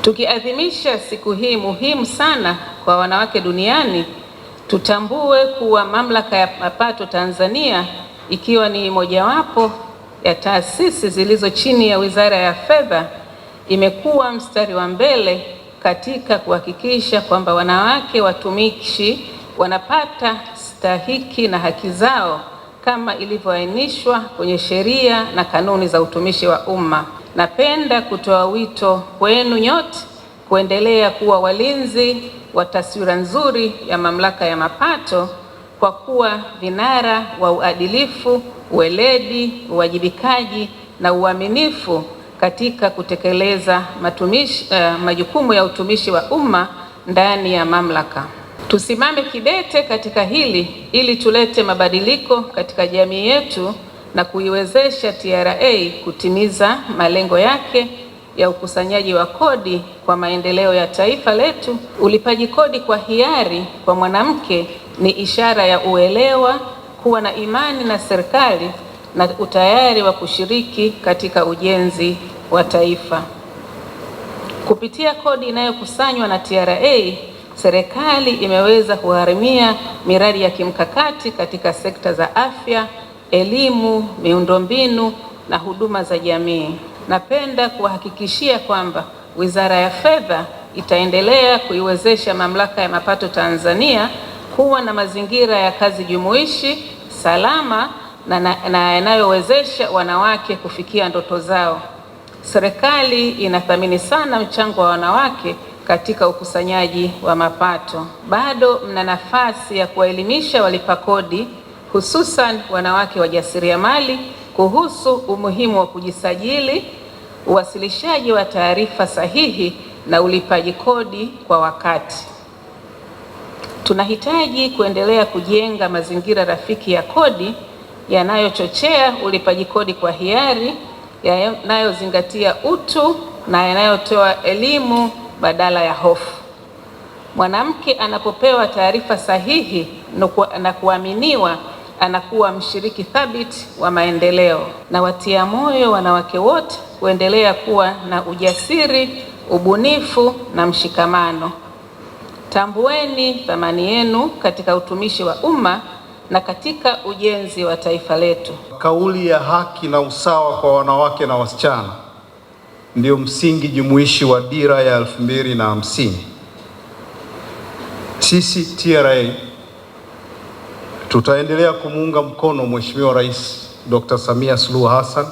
Tukiadhimisha siku hii muhimu sana kwa wanawake duniani, tutambue kuwa Mamlaka ya Mapato Tanzania, ikiwa ni mojawapo ya taasisi zilizo chini ya Wizara ya Fedha, imekuwa mstari wa mbele katika kuhakikisha kwamba wanawake watumishi wanapata stahiki na haki zao kama ilivyoainishwa kwenye sheria na kanuni za utumishi wa umma. Napenda kutoa wito kwenu nyote kuendelea kuwa walinzi wa taswira nzuri ya Mamlaka ya Mapato kwa kuwa vinara wa uadilifu, weledi, uwajibikaji na uaminifu katika kutekeleza majukumu ya utumishi wa umma ndani ya mamlaka. Tusimame kidete katika hili ili tulete mabadiliko katika jamii yetu na kuiwezesha TRA kutimiza malengo yake ya ukusanyaji wa kodi kwa maendeleo ya taifa letu. Ulipaji kodi kwa hiari kwa mwanamke ni ishara ya uelewa, kuwa na imani na serikali na utayari wa kushiriki katika ujenzi wa taifa. Kupitia kodi inayokusanywa na TRA, serikali imeweza kugharimia miradi ya kimkakati katika sekta za afya, elimu, miundombinu na huduma za jamii. Napenda kuhakikishia kwamba Wizara ya Fedha itaendelea kuiwezesha Mamlaka ya Mapato Tanzania kuwa na mazingira ya kazi jumuishi, salama na yanayowezesha wanawake kufikia ndoto zao. Serikali inathamini sana mchango wa wanawake katika ukusanyaji wa mapato. Bado mna nafasi ya kuwaelimisha walipa kodi, hususan wanawake wajasiriamali, kuhusu umuhimu wa kujisajili, uwasilishaji wa taarifa sahihi na ulipaji kodi kwa wakati. Tunahitaji kuendelea kujenga mazingira rafiki ya kodi yanayochochea ulipaji kodi kwa hiari, yanayozingatia utu na yanayotoa elimu badala ya hofu. Mwanamke anapopewa taarifa sahihi na kuaminiwa, anakuwa mshiriki thabiti wa maendeleo. Na watia moyo wanawake wote kuendelea kuwa na ujasiri, ubunifu na mshikamano. Tambueni thamani yenu katika utumishi wa umma na katika ujenzi wa taifa letu. Kauli ya haki na usawa kwa wanawake na wasichana ndio msingi jumuishi wa Dira ya 2050. Sisi TRA tutaendelea kumuunga mkono Mheshimiwa Rais Dr. Samia Suluhu Hassan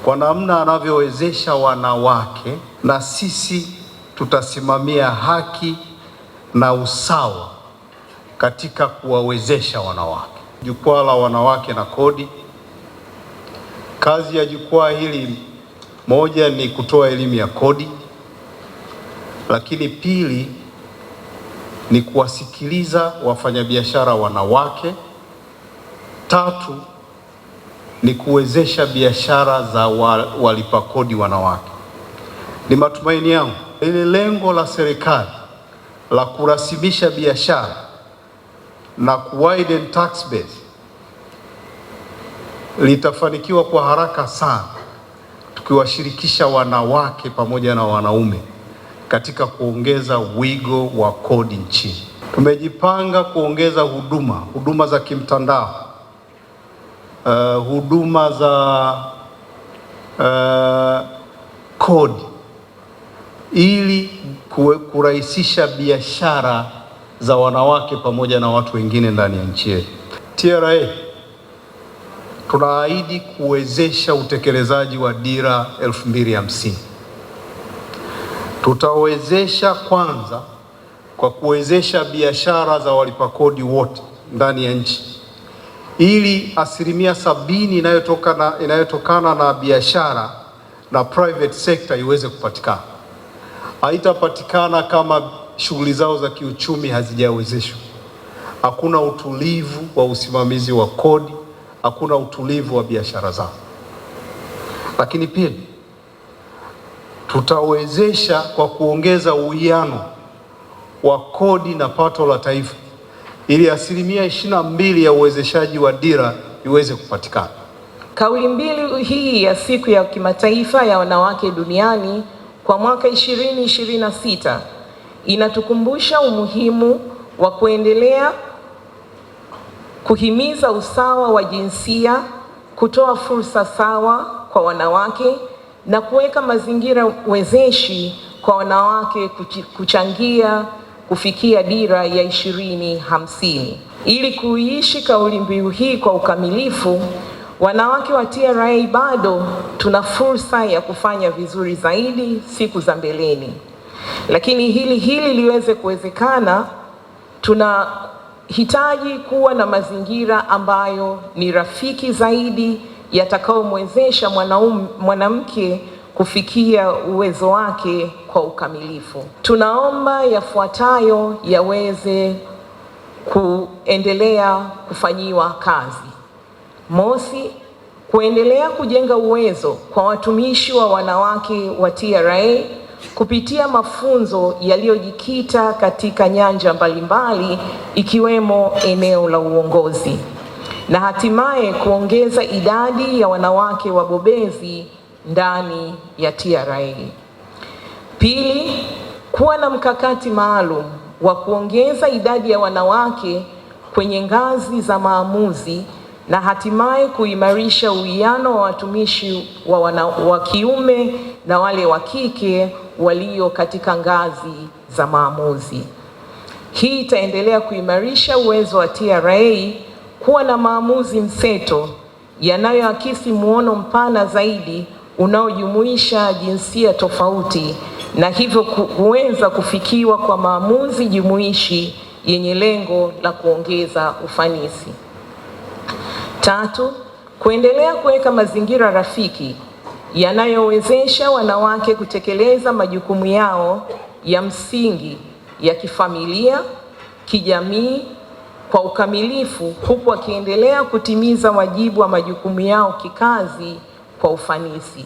kwa namna anavyowezesha wanawake, na sisi tutasimamia haki na usawa katika kuwawezesha wanawake. Jukwaa la wanawake na kodi. Kazi ya jukwaa hili, moja ni kutoa elimu ya kodi, lakini pili ni kuwasikiliza wafanyabiashara wanawake, tatu ni kuwezesha biashara za walipa kodi wanawake. Ni matumaini yangu ile lengo la serikali la kurasimisha biashara na kuwiden tax base litafanikiwa kwa haraka sana tukiwashirikisha wanawake pamoja na wanaume katika kuongeza wigo wa kodi nchini. Tumejipanga kuongeza huduma za kimtandao, huduma za kodi ili kurahisisha biashara za wanawake pamoja na watu wengine ndani ya nchi yetu. TRA tunaahidi kuwezesha utekelezaji wa Dira 2050. Tutawezesha kwanza kwa kuwezesha biashara za walipa kodi wote ndani ya nchi, ili 70% inayotokana na biashara na private sector iweze kupatikana. Haitapatikana kama shughuli zao za kiuchumi hazijawezeshwa. Hakuna utulivu wa usimamizi wa kodi, hakuna utulivu wa biashara zao. Lakini pia tutawezesha kwa kuongeza uwiano wa kodi na pato la taifa ili 22% ya uwezeshaji wa dira iweze kupatikana. Kauli mbiu hii ya siku ya kimataifa ya wanawake duniani kwa mwaka 2026 inatukumbusha umuhimu wa kuendelea kuhimiza usawa wa jinsia, kutoa fursa sawa kwa wanawake na kuweka mazingira wezeshi kwa wanawake kuchangia kufikia dira ya 2050. Ili kuiishi kauli mbiu hii kwa ukamilifu, wanawake wa TRA bado tuna fursa ya kufanya vizuri zaidi siku za mbeleni. Lakini hili liweze kuwezekana, tunahitaji kuwa na mazingira ambayo ni rafiki zaidi yatakayomwezesha mwanamke kufikia uwezo wake kwa ukamilifu. Tunaomba yafuatayo yaweze kuendelea kufanyiwa kazi. Mosi, kuendelea kujenga uwezo kwa watumishi wa wanawake wa TRA kupitia mafunzo yaliyojikita katika nyanja mbalimbali ikiwemo eneo la uongozi, na hatimaye kuongeza idadi ya wanawake wabobezi ndani ya TRA. Pili, kuwa na mkakati maalum wa kuongeza idadi ya wanawake kwenye ngazi za maamuzi na hatimaye kuimarisha uwiano wa watumishi wa kiume na wale wa kike walio katika ngazi za maamuzi. Hii itaendelea kuimarisha uwezo wa TRA kuwa na maamuzi mseto yanayoakisi muono mpana zaidi unaojumuisha jinsia tofauti na hivyo kuweza kufikiwa kwa maamuzi jumuishi yenye lengo la kuongeza ufanisi. Tatu, kuendelea kuweka mazingira rafiki yanayowezesha wanawake kutekeleza majukumu yao ya msingi ya kifamilia, kijamii kwa ukamilifu, huku wakiendelea kutimiza wajibu wa majukumu yao kikazi kwa ufanisi.